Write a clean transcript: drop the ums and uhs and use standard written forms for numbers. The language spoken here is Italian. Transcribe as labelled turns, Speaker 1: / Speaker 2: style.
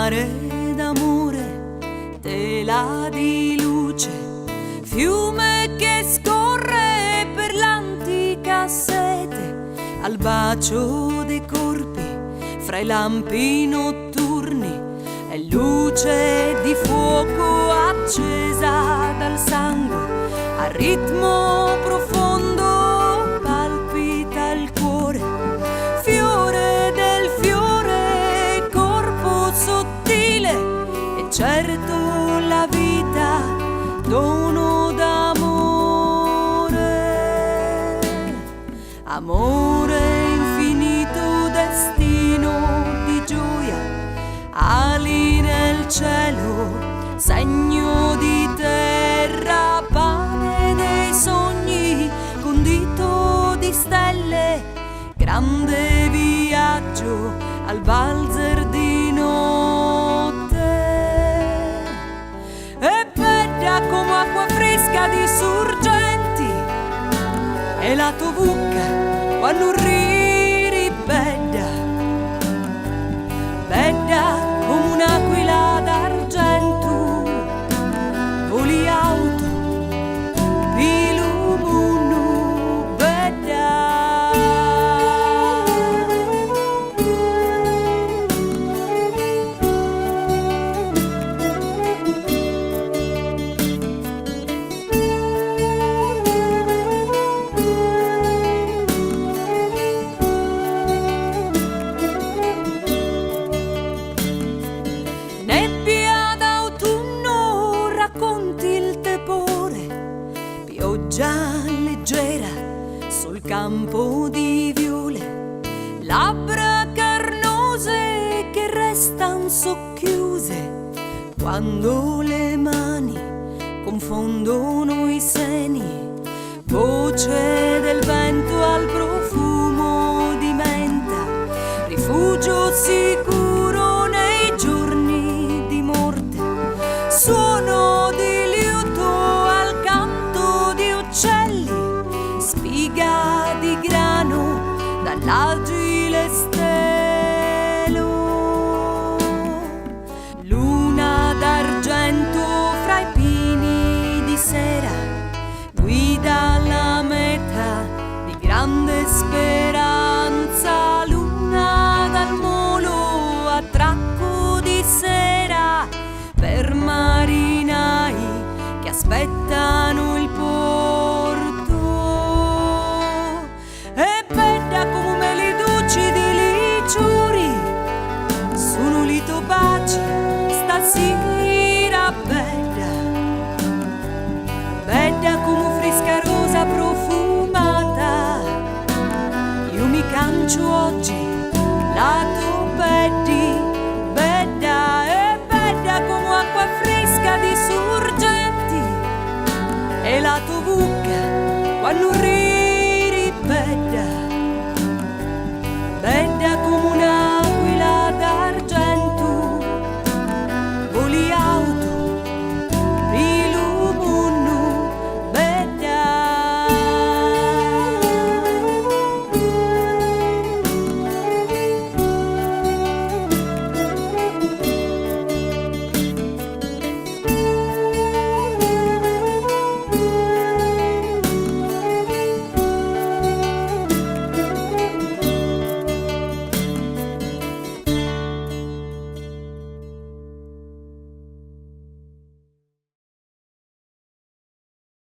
Speaker 1: mare d'amore, tela di luce, fiume che scorre per l'antica sete, al bacio dei corpi fra i lampi notturni, è luce di fuoco accesa dal sangue, a ritmo profondo palpita il cuore, fiore del fiore, corpo sottile, e certo la vita, dono d'amore, amore infinito, destino di gioia, ali nel cielo, segno di terra, pane dei sogni, condito di stelle, grande viaggio al valzer di notte. E bella come acqua fresca di sorgenti, e la tua bocca quando ridi bella, bella come un'aquila d'argento, voli alto, ilumino, bella. Nebbia d'autunno racconti il tepore, pioggia leggera sul campo di viole, labbra carnose che restan socchiuse quando le mani confondono i seni, voce del vento al profumo di menta, rifugio sicuro